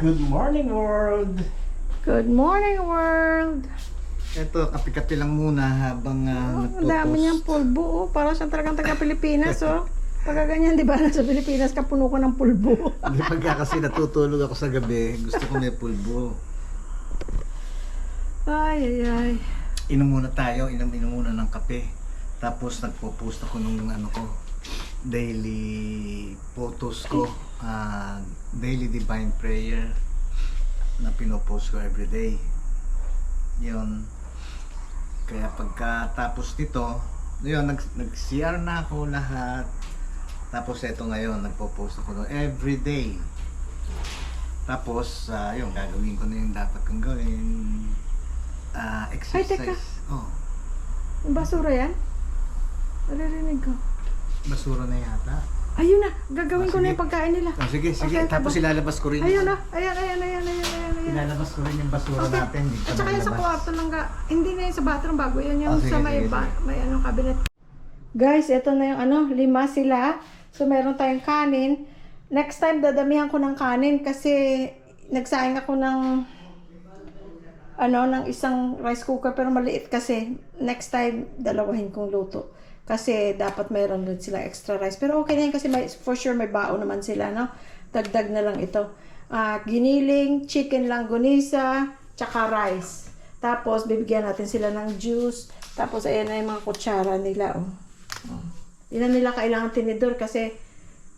Good morning, world! Good morning, world! Ito, kape-kape lang muna habang Ang dami niyang pulbo. Para siyang talagang taga-Pilipinas, oh. Pagka ganyan, di ba? Sa Pilipinas, kapuno ko ng pulbo. Hindi pagka kasi natutulog ako sa gabi, gusto ko may pulbo. Ay. Inom muna tayo, inom muna ng kape. Tapos nagpo-post ako nung daily photos ko, daily divine prayer na pinopost ko everyday. Yun. Kaya pagkatapos nito, yun, nag-CR na ako lahat. Tapos ito ngayon, nagpo-post ako everyday. Tapos, yun, gagawin ko na yung dapat kong gawin. Exercise. Ay, teka. Oh, Basura yan? Naririnig ko. basura na yata. Ayun na, gagawin ko Sige. na yung pagkain nila. Sige. Okay, Tapos ilalabas ko rin. Ayun na, ayan. Ilalabas ko rin yung basura Okay. natin. Di At saka yung sa kwarto lang hindi na yung sa bathroom bago yan yung Sige, sa may, sige. may cabinet. Guys, ito na yung 5 sila. So meron tayong kanin. Next time dadamihan ko ng kanin kasi nagsayang ako ng isang rice cooker pero maliit kasi. Next time dalawahin kong luto. Kasi dapat mayroon din sila extra rice. Pero okay na yun kasi for sure may bao naman sila, no? Dagdag na lang ito. Giniling, chicken langgonisa, tsaka rice. Tapos bibigyan natin sila ng juice. Tapos ayan na yung mga kutsara nila, oh. Hindi na nila kailangan tinidor kasi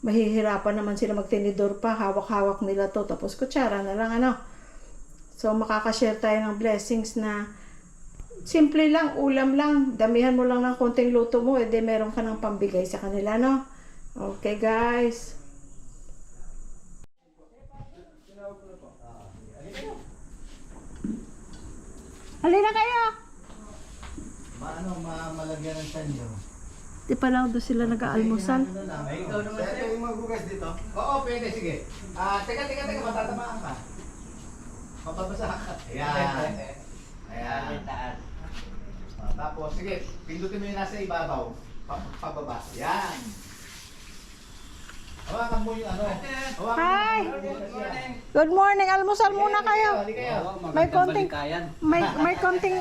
mahihirapan naman sila magtinidor pa. Hawak-hawak nila to. Tapos kutsara na lang, So makakashare tayo ng blessings na simple lang, ulam lang. Damihan mo lang ng konting luto mo, edi meron ka ng pambigay sa kanila, no? Okay, guys. Halina kayo! Malagyan ng tanyo. Di pa lang doon sila nag-aalmusal. Ikaw naman sa'yo yung maghugas dito? Oo, pwede, sige. Teka, matatamaan ka. Mapapasa ka. Ayan. Tapos, sige, pindutin mo yung nasa ibabaw. Pababa. Yan. Hawakan mo yung Hi! Good morning! Almusal muna kayo. May konting may konting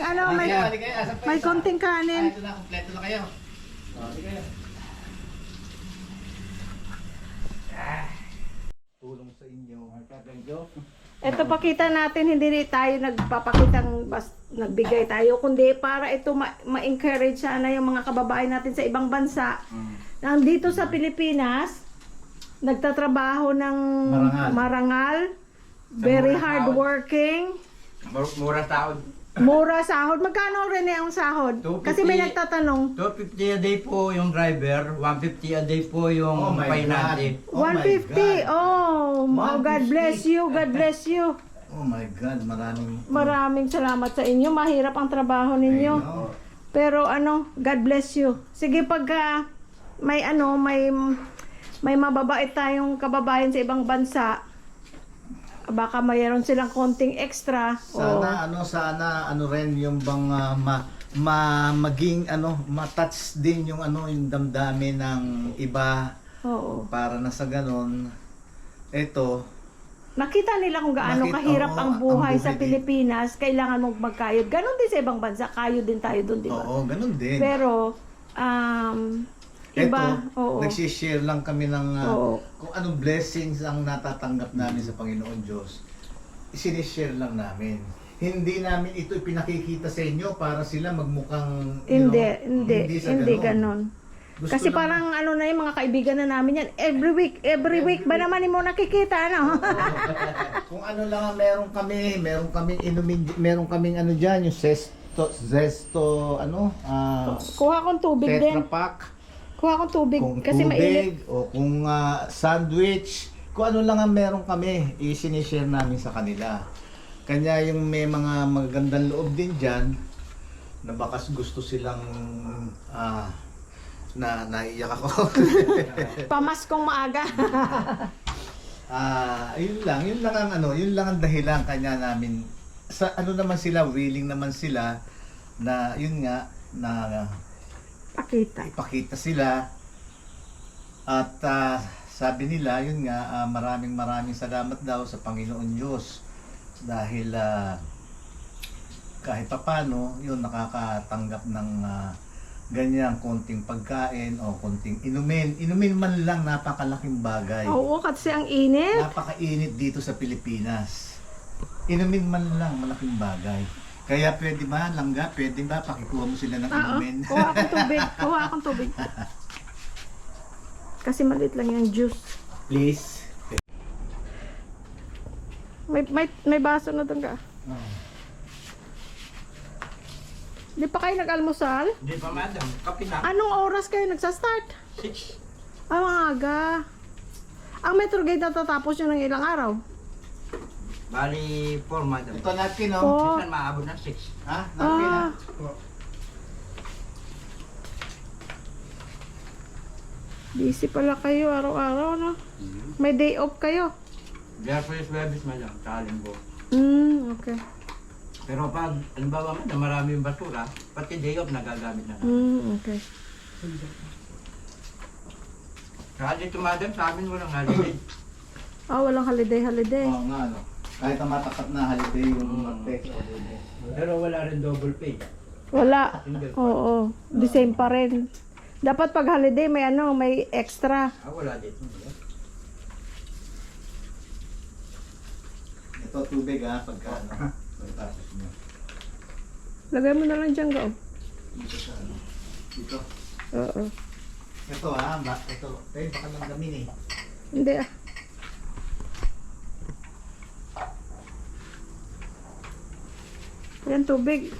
may konting kanin. Ito na, kompleto na kayo. Sige kayo. Tulong sa inyo. Ito pakita natin, hindi tayo nagpapakitang nagbigay tayo, kundi para ito ma-encourage sana yung mga kababayan natin sa ibang bansa. Nandito sa Pilipinas, nagtatrabaho ng marangal, very hardworking, mura sahod. Magkano rin ang sahod? 250. Kasi may nagtatanong. 250 a day po yung driver, 150 a day po yung painante. 150. Oh, God bless you. God bless you. Oh my God, Maraming salamat sa inyo. Mahirap ang trabaho ninyo. Pero God bless you. Sige, pagka may mababait tayong kababayan sa ibang bansa, baka mayroon silang konting extra. Sana rin yung bang maging ma-touch din yung yung damdamin ng iba. Oo. Para na sa ganon, ito Nakita nila kung gaano kahirap ang buhay sa Pilipinas, kailangan mong magkayod. Ganon din sa ibang bansa, kayod din tayo doon, di ba? Oo, ganon din. Pero, iba, ito, nagsishare lang kami ng kung anong blessings ang natatanggap namin sa Panginoon Diyos. Isinishare lang namin. Hindi namin ito ipinakikita sa inyo para sila magmukhang hindi ganon. Kasi parang na yung mga kaibigan na namin yan, every week ba naman mo nakikita, Kung lang ang meron kaming inumin, meron kaming diyan, yung zesto, kuha kong tubig din. Tetra Pak. Kuha kong tubig Kung kasi mainit. o kung sandwich, kung lang ang meron kami, i-sinishare namin sa kanila. Kanya yung may mga magagandang loob din dyan, na bakas gusto silang, naiyak ako. Pamaskong maaga. Yun lang ang dahilan kanya namin. Sa naman sila, willing naman sila, na yun nga, na Pakita. ipakita sila at sabi nila, yun nga, maraming salamat daw sa Panginoon Diyos dahil kahit papano, yun nakakatanggap ng ganyang konting pagkain o konting inumin. Inumin man lang, napakalaking bagay. Oo, kasi ang init. Napakainit dito sa Pilipinas. Inumin man lang, malaking bagay. Kaya pwede ba, langga, pwede ba, pakikuha mo sila ng Oo, inumin? kuha akong tubig. Kuha akong tubig. Kasi maliit lang yung juice. Please. May baso na doon ka. Oh. Di pa kayo nag-almusal? Hindi pa madam, kape na. Anong oras kayo nagsastart? 6. Ah, maaga. Ang Metro Gate natatapos yun ng ilang araw? Bali 4 madam. Ito napkin, no? Oh. Minsan maabot ng 6. Ha? Napkin, ha? Ah. Busy pala kayo araw-araw, no? May day off kayo? Biyernes, Huwebes madam, tsaka Linggo. Okay. Pero pag, halimbawa madam, marami yung basura, pati day off nagagamit na. Okay. Kaya dito madam, sa amin walang holiday. Ah, walang holiday. Oo nga, no? Kahit ang matakat na holiday yung mag-text o holiday. Pero wala rin double pay. Wala. Oo. The same pa rin. Dapat pag holiday may extra. Wala dito. Ito tubig, ha? Pagka, pagkatapos mo. Lagay mo na lang dyan, go. Dito sa ano? Dito. Oo. Ito, ha? Ito. Tayo, baka lang gamin, eh. Hindi ah. Yan, tubig.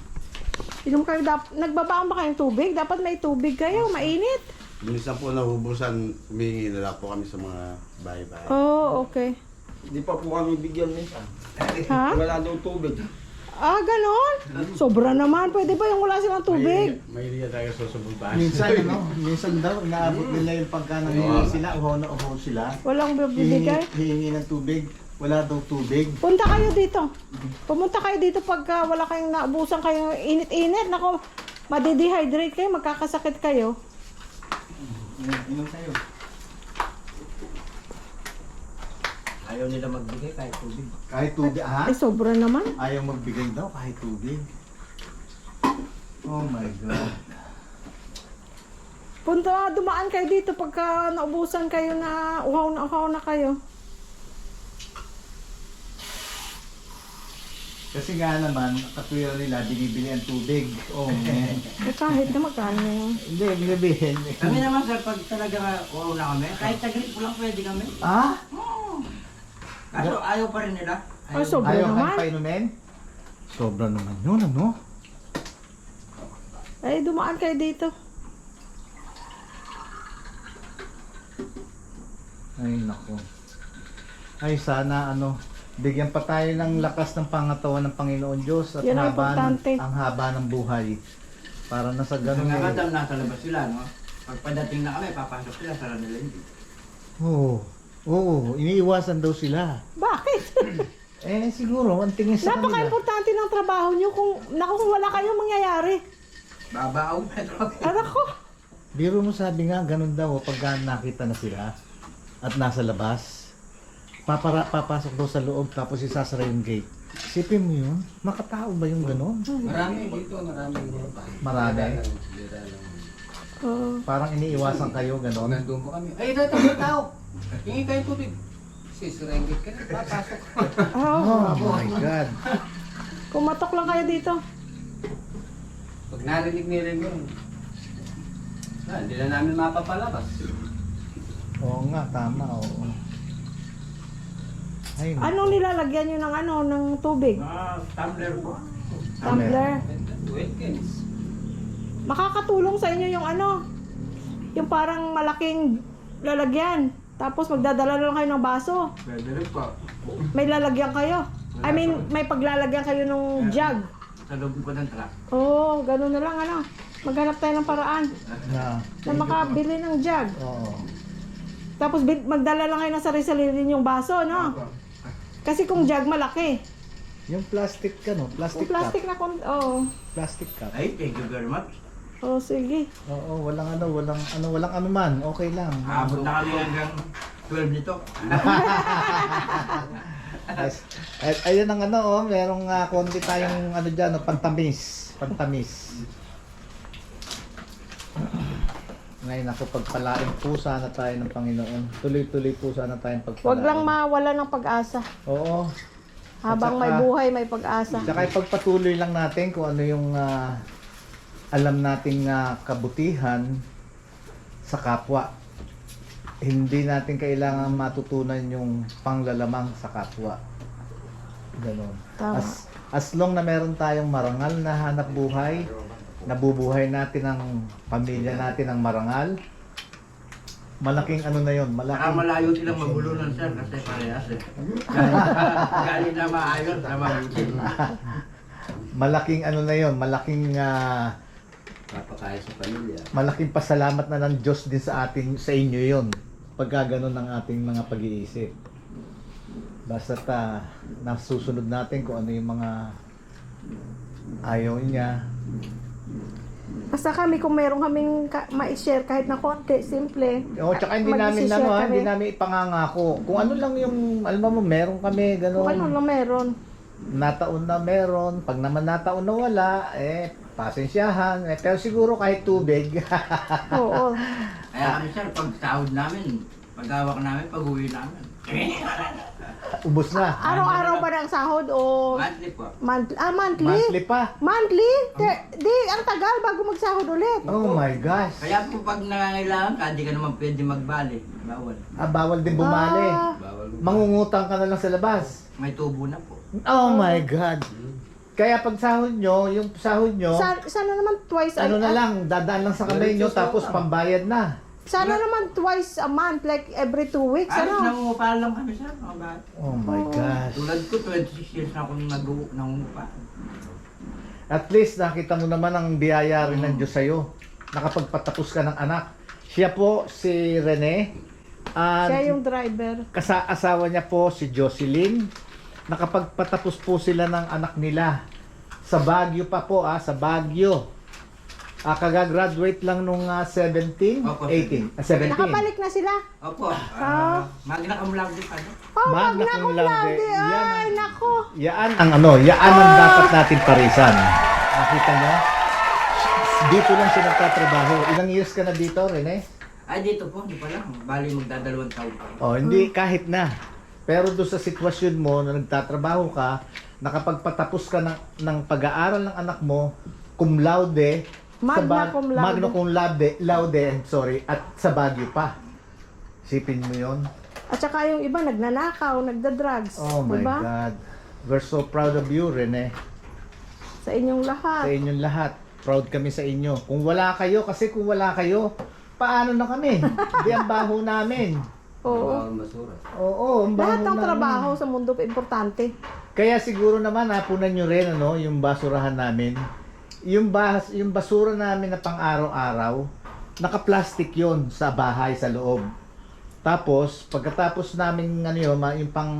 Inom kayo, nagbabaon ba kayong tubig? Dapat may tubig kayo, mainit. Minsan po nahubusan, humingi na lang po kami sa mga bahay-bahay. Oh, okay. Hindi pa po kami bigyan minsan. Ha? Wala daw tubig. Ah, ganon? Sobra naman. Pwede ba yung wala silang tubig? May iriya tayo susubong bahay. Minsan, ano? Minsan daw, inaabot nila yung pagka nangyayari sila, uhaw na uhaw sila. Walang bibigay? Hihingi ng tubig. Wala daw tubig. Punta kayo dito. Pumunta kayo dito pagka wala kayong naubusan kayo init-init. Nako, madidehydrate kayo, magkakasakit kayo. Inom kayo. Ayaw nila magbigay kahit tubig. Kahit tubig, ha? Ay, sobra naman. Ayaw magbigay daw kahit tubig. Oh my God. Punta, dumaan kayo dito pagka naubusan kayo na uhaw na kayo. Kasi nga naman, katwiran nila, binibili ang tubig. Oh man. Eh, kahit na magkano yun. Hindi, binibihin. Kami naman sir, pag talaga wow na kami, kahit taglit po lang pwede kami. Ah? Kaso ayaw pa rin nila. Ay, sobra Ayaw naman. kayo painumin? Sobra naman yun, ano? Ay, dumaan kayo dito. Ay, nako. Ay, sana bigyan pa tayo ng lakas ng pangatawan ng Panginoon Diyos at Yan ang importante. ang haba ng buhay. Para na sa ganun Mga kadam nasa labas sila, no? Pag padating na kami, papasok sila, sara nila hindi. Oo, iniiwasan daw sila. Bakit? Siguro, ang tingin sa kanila. Napaka-importante ng trabaho nyo. Kung wala kayo, mangyayari. Babaaw na ito. Anak ko. Biro mo sabi nga, ganun daw, pag nakita na sila at nasa labas, papasok daw sa loob tapos isasara yung gate. Isipin mo yun, makatao ba yung ganun? Marami dito, marami. Marami. Oo. Parang iniiwasan kayo, ganun. Nandun po kami. Ay, dito may tao. Hingi kayo tubig. Sisirengit ka na, papasok. Oh my God. Kumatok lang kayo dito. Pag narinig nila yun, hindi na namin mapapalabas. Oo nga, tama, oo. Ay, Anong nilalagyan nyo ng tubig? Tumbler po. Tumbler. Weekends. Makakatulong sa inyo yung parang malaking lalagyan. Tapos magdadala lang kayo ng baso. Pwede rin po. May lalagyan kayo. I mean, may paglalagyan kayo ng jug. Sa loob po ng truck. Oo, ganun na lang Maghanap tayo ng paraan na, na makabili ng jug. oo. Tapos magdala lang kayo ng sarili-sarili yung baso, no? Kasi kung jug malaki. Yung plastic plastic Yung plastic cup. Oo. Plastic cup. Ay, thank you very much. Oh, sige. Oo, walang anuman, okay lang. Abot na kami hanggang 12 nito. Ayun ang ano, oh, merong konti tayong ano dyan, oh, pantamis. Pantamis. Ngayon ako, pagpalain po sana tayo ng Panginoon. Tuloy-tuloy po sana tayong pagpalain. Huwag lang mawala ng pag-asa. Oo. Habang At may saka- buhay, may pag-asa. Tsaka ipagpatuloy lang natin kung ano yung alam nating kabutihan sa kapwa. Hindi natin kailangan matutunan yung panglalamang sa kapwa. Ganon. Tama. As long na meron tayong marangal na hanap buhay, nabubuhay natin ang pamilya natin ng marangal, malaking ano na yon, Saka malaking malayo silang mabulunan sir kasi parehas eh. Galing na maayos na mabuti. malaking ano na yon, malaking Papakain sa pamilya. malaking pasalamat na ng Diyos din sa ating sa inyo yon pagka ganun ang ating mga pag-iisip. Basta nasusunod natin kung ano yung mga ayaw niya. Basta kami, kung meron kaming ma-share kahit na konti, simple. O tsaka hindi namin Mag-share ano, kami. hindi namin ipangangako. Kung ano lang yung alam mo meron kami ganun. Kung ano lang meron. Nataon na meron, pag naman nataon na wala, pasensyahan. Pero siguro kahit tubig. Oo. Kaya kami sir, pag sahod namin, pag-awak namin, pag-uwi namin. Ubos na. Araw-araw ba ng sahod o Monthly po. monthly? Monthly? Monthly pa. Monthly? Di, ang tagal bago magsahod ulit. Oh my gosh. Kaya po pag nangangailangan ka, di ka naman pwede magbali. Bawal. Bawal din bumali. Ah, Bawal. Mangungutang ka na lang sa labas. May tubo na po. Oh my God. Kaya pag sahod nyo, yung sahod nyo, sana naman twice ano na lang, dadaan lang sa kamay nyo, tapos pambayad na. Sana naman twice a month, like every 2 weeks, Ayos, ano? nangungupahan lang kami sir. Mga bata. Oh my gosh. Tulad ko, 26 years na akong nangungupahan. At least nakita mo naman ang biyaya rin ng Diyos sa'yo. Nakapagpatapos ka ng anak. Siya po si Rene. At Siya yung driver. asawa niya po si Jocelyn. Nakapagpatapos po sila ng anak nila. Sa Baguio pa po, sa Baguio. Kagagraduate lang nung 17, Opo, 18, 17. Nakabalik na sila. Opo, magna cum laude pa no? Oh, Magna magna cum cum laude. laude. Yan Ay, nako. Yaan ang yaan ang dapat natin parisan. Nakita niyo? Dito lang siya nagtatrabaho. Ilang years ka na dito, Rene? Ay, dito po, di pa lang. Bali, magdadalawang taon pa. Hindi, kahit na. Pero doon sa sitwasyon mo na nagtatrabaho ka, nakapagpatapos ka ng pag-aaral ng anak mo, cum laude, Magna cum laude. Magna cum laude, at sa Baguio pa. Sipin mo yon. At saka yung iba, nagnanakaw, nagda-drugs. Oh my diba? God. We're so proud of you, Rene. Sa inyong Sa lahat. inyong lahat. Proud kami sa inyo. Kung wala kayo, paano na kami? Di ang baho namin. Oo. Bawal masura. Oo, ang baho Lahat ng namin. trabaho sa mundo importante. Kaya siguro naman hapunan nyo rin yung basurahan namin. Yung basura namin na pang-araw-araw, naka-plastic yon sa bahay, sa loob. Tapos, pagkatapos namin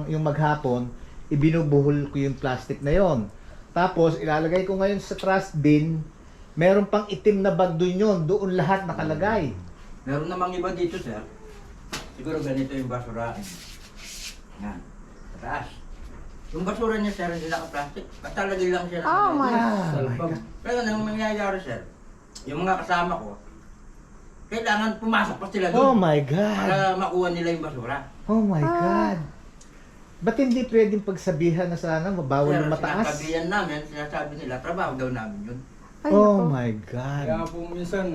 yung maghapon, ibinubuhol ko yung plastic na yon. Tapos, ilalagay ko ngayon sa trash bin, meron pang itim na bag doon lahat nakalagay. Meron namang iba dito, sir. Siguro ganito yung basura. Yan. Sa taas. Yung basura niya, sir, hindi naka-plastic. Basta lagay lang siya. Oh my. Pero nang mangyayari, sir, yung mga kasama ko, kailangan pumasok pa sila Oh doon. my God! Para makuha nila yung basura. Oh my God! Ba't hindi pwedeng pagsabihan na sana mabawal Pero yung mataas? sinasabihan namin, sinasabi nila, trabaho daw namin yun. Ay, Oh nako. my God! Kaya po minsan,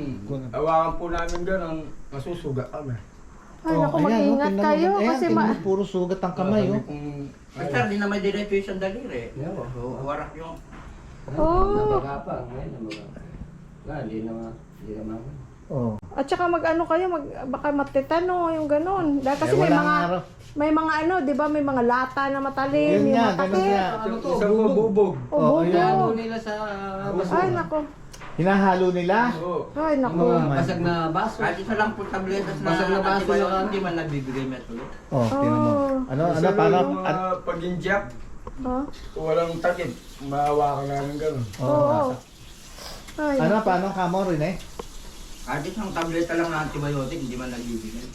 awakan po namin gano'n, masusuga kami. Ay, naku, mag-ingat kayo. Kasi puro sugat ang kamay, Sabi oh. kong, Ay, sir, di na may diretso yung sandaliri. Oo. So, warak yung... Oh. Nabaga pa. Ngayon, nabaga. Wala, hindi naman. Oh. At saka mag-ano kayo, baka matetano, yung ganun. Dahil kasi may walang mga, araw. may mga ano, di ba, may mga lata na matalim, Yun yung nga, ganun matakit. nga. Ano to? isang bubog. O, Oh, bubo. ayan. Ano nila sa basura? Ay, nako. Hinahalo nila? Oo. Ay, Ang nako. mga my basag na baso. Kahit isa lang po tabletas na Basag na baso antibiotic, na- hindi man nagbibigay metro. Oh, tingnan mo. Oh. Ano, Kasi paano? yung mga pag-inject, Oh. walang takip. Maawakan namin gano'n. Oo. Ay, Ano, paano kamo rin eh? Kahit isang tableta lang na antibiotic, hindi man nagbibigay.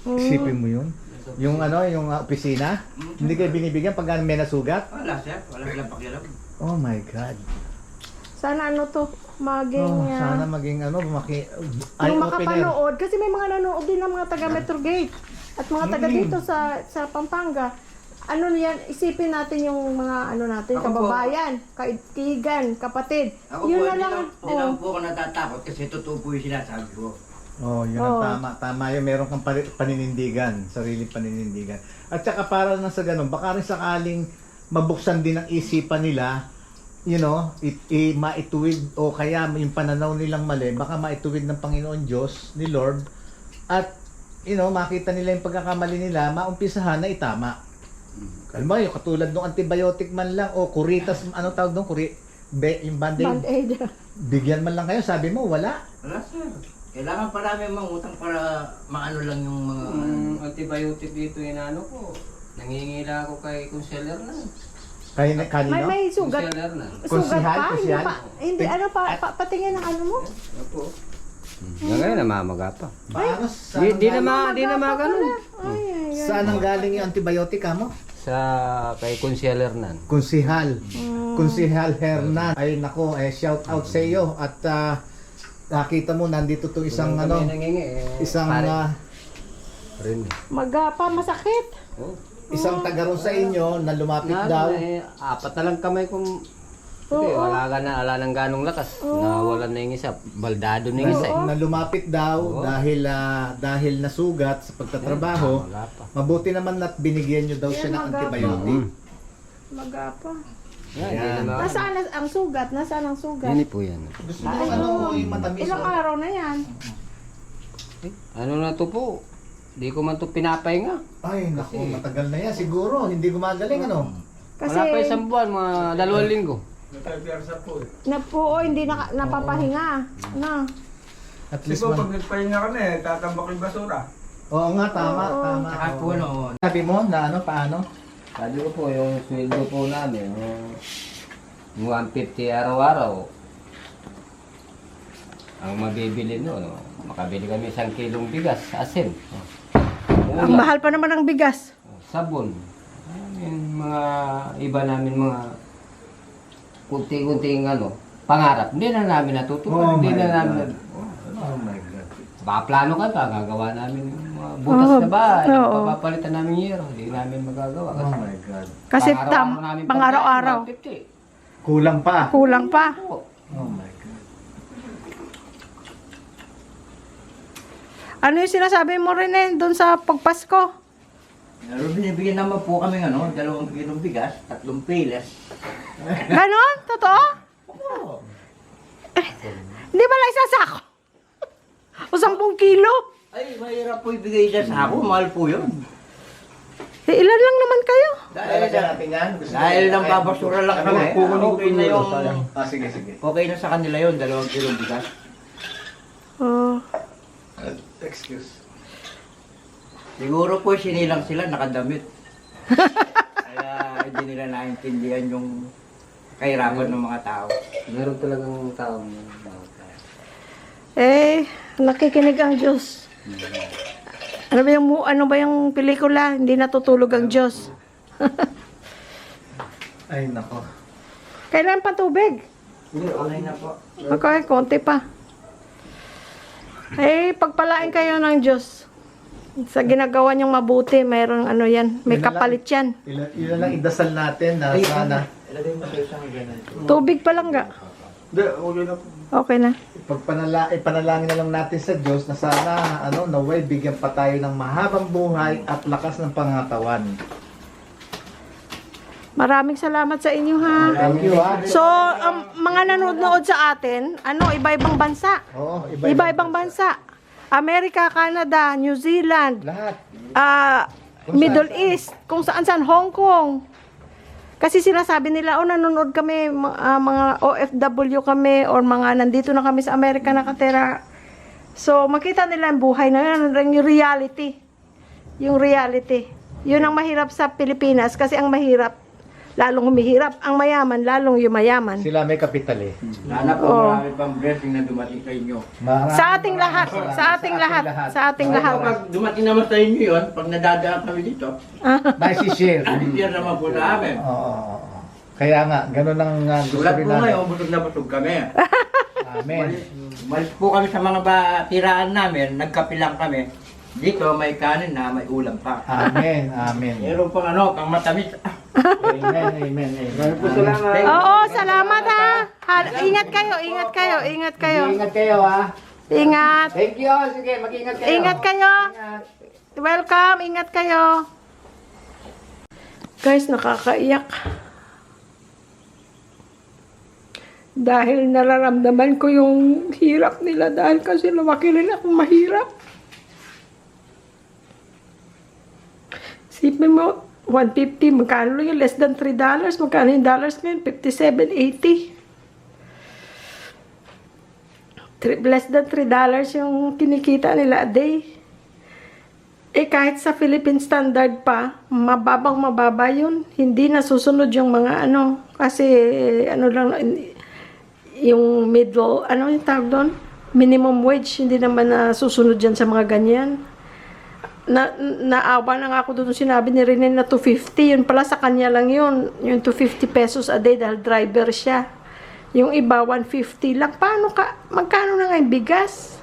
mm. Isipin mo yun? Yung yung opisina? Hindi kayo binibigyan pag may nasugat? Wala sir, wala silang pakialam. Oh my God. Sana maging Sana maging yung eye-opener. makapanood. Kasi may mga nanood din ng mga taga Metrogate. At mga taga dito sa Pampanga. Ano yan, isipin natin yung mga natin, Ako po. kababayan, kaibigan, kapatid. Ako Yun po, na hindi lang. hindi lang po ako natatakot kasi totoo po yung sinasabi ko. Oh, yun ang tama. Tama yun. Meron kang paninindigan. Sariling paninindigan. At saka para na sa ganun, baka rin sakaling mabuksan din ang isipan nila, maituwid o kaya yung pananaw nilang mali, baka maituwid ng Panginoon Diyos, ni Lord, at makita nila yung pagkakamali nila, maumpisahan na itama. Alam mo, yung katulad ng antibiotic man lang, o kuritas, tawag doon? Yung band-aid. Band-aid. Bigyan man lang kayo, sabi mo, wala. Wala sir. Kailangan pa namin mangutang para maano lang yung mga... Antibiotic dito ko. Nangingila ako kay Consueler na. Kanino? May sugat. Consueler na. Sugat Konsihal, pa? konsihal? Hindi, patingin ng mo? Opo. Ngayon, namamaga pa. Paano? Di na magano. Ay. Saan ang galing yung antibiotic mo? Kay Consueler na. Konsihal. Konsihal Hernan. Ay nako, shout out sa iyo at nakita mo nandito tong isang isang rin. Magapa, masakit. Oh. isang taga ron sa inyo na lumapit daw. Apat na lang kamay kong wala nang ganong lakas. Nawalan na yung isa. Baldado na yung isa. Na lumapit daw dahil nasugat sa pagtatrabaho. Wala pa. Mabuti naman at binigyan nyo daw siya ng antibiotic. Magapa. Ayan. Nasaan ang sugat? Nasaan ang sugat? Yan po yan. Gusto mo yung matamis? Ilang araw na yan? Ano na to po? Di ko man to pinapahinga. Ay, naku, matagal na yan. Siguro, hindi gumagaling, Kasi Wala pa isang buwan, mga 2 linggo. Nagkabiyarsa po eh. hindi napapahinga. Na. At Kasi least po, man. pag nagpahinga kami, tatambak yung basura. Oo nga, tama. Saka po Sabi mo na paano? Sabi ko po, yung sweldo po namin, yung 150 araw-araw, ang mabibili makabili kami 1 kilong bigas, asin. Ang mahal pa naman ng bigas. Sabon. Yung mga iba namin mga kunti-kunting pangarap. Hindi na namin natutupad. Hindi na namin Oh my God. baka plano ka pa, gagawa namin yung mga butas na bahay. oo. Papapalitan namin yero. Hindi namin magagawa. Oh my God. Kasi pang-araw-araw namin pang-araw-araw. pagkain, 150. Kulang pa. Kulang pa. Oo. Oh my God. Ano yung sinasabi mo rin doon sa pagpasko? Pero binibigyan naman po kami 2 kilong bigas, 3 pilas. Ganon? Totoo? Hindi ba lang isasako? O 10 kilo? Ay, mahirap po ibigay siya sa ako, mahal po yun. Ilan lang naman kayo? Dahil nang babasura lang kami, okay na yung... Sige. Okay na sa kanila yun, 2 kilong bigas. Oh. Excuse. Siguro po sinilang sila, nakadamit. Kaya hindi nila naintindihan yung kahirapan ng mga tao. Meron talagang taong Nakikinig ang Diyos. Ano ba yung pelikula? Hindi natutulog ang Diyos. Ay, nako. Kailan pa tubig? Okay na po. Okay, konti pa. Pagpalain kayo ng Diyos. Sa ginagawa niyong mabuti, mayroong yan, may Yun na lang. kapalit yan. Ilan lang idasal natin na sana Ilagay mo sa isang ganun. Tubig pa lang ga. Hindi, okay na po. Okay na. ipanalangin na lang natin sa Diyos na sana naway bigyan pa tayo ng mahabang buhay at lakas ng pangatawan. Maraming salamat sa inyo ha. Thank you ha. So, mga nanonood sa atin, iba-ibang bansa. Oo, Iba-ibang bansa. Amerika, Canada, New Zealand, lahat. Middle East, kung saan-saan, Hong Kong. Kasi sinasabi nila, nanonood kami, mga OFW kami, or mga nandito na kami sa Amerika nakatira. So, makita nila ang buhay na yun, yung reality. Yung reality. Yun ang mahirap sa Pilipinas, kasi ang mahirap, lalong humihirap. Ang mayaman, lalong yumayaman. Sila may kapital eh. Sana po Oo. marami pang blessing na dumating sa inyo. Sa ating lahat, sa ating lahat, sa ating lahat. Pag dumating naman sa inyo yun, pag nadadaan kami dito, Naisishare. share naman po sa amin. Oo. Kaya nga, ganun ang gusto Tulad rin po natin. ngayon, busog na busog kami. Amen. Malis po kami sa mga tiraan namin, nagkape lang kami. Dito may kanin na, may ulam pa. Amen. Amen. Meron pang pang matamis. Amen. Amen. Amen. Oo, salamat ha. Ingat kayo, ingat kayo, ingat kayo. Ingat kayo ha. Ingat. Thank you. Sige, mag-ingat kayo. Ingat kayo. Welcome, ingat kayo. Guys, nakakaiyak. Dahil nararamdaman ko yung hirap nila dahil kasi lumaki rin ako mahirap. Isipin mo, 150, magkano yung less than $3? Magkano yung dollars ngayon? 57.80. Less than $3 yung kinikita nila a day. Eh kahit sa Philippine standard pa, mababa yun. Hindi nasusunod yung mga ano, kasi ano lang, yung middle, ano yung tawag doon? Minimum wage, hindi naman nasusunod dyan sa mga ganyan. Naawa na nga ako doon sinabi ni Rene na 250, yun pala sa kanya lang yun, yung 250 pesos a day dahil driver siya. Yung iba 150 lang. Paano ka, magkano na nga yung bigas?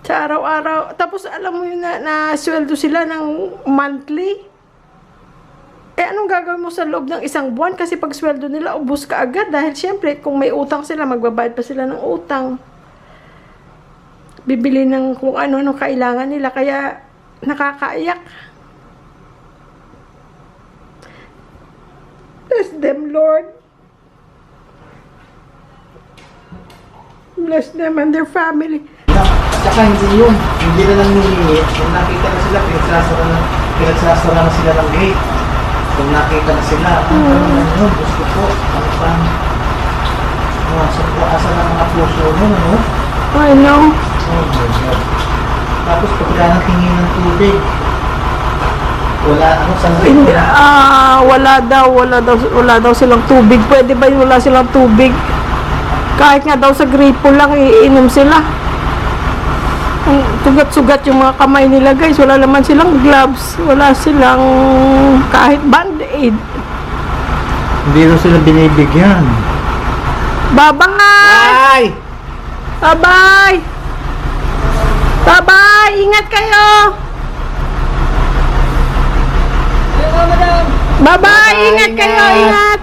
Sa araw-araw, tapos alam mo yun na sweldo sila ng monthly. Eh, anong gagawin mo sa loob ng isang buwan? Kasi pag sweldo nila, ubus ka agad. Dahil syempre, kung may utang sila, magbabayad pa sila ng utang. Bibili ng kung ano kailangan nila. Kaya, nakakaiyak. Bless them, Lord. Bless them and their family. At saka hindi yun. Hindi na lang humingi. Kung nakita na sila, pinagsasara na sila ng gate. Kung nakita na sila, ano, gusto ko, ano pa, asa ng mga puso nun, ano? I know. Oh my God. Tapos pagka natingin ng tubig, wala, ano, saan Hindi, wala daw silang tubig. Pwede ba yung wala silang tubig? Kahit nga daw sa gripo lang, iinom sila. Ang sugat-sugat yung mga kamay nila, guys. Wala naman silang gloves. Wala silang kahit band-aid. Hindi rin sila binibigyan. Bye-bye! Bye-bye! Bye-bye! Ingat kayo! Bye-bye! Ingat kayo! Ingat!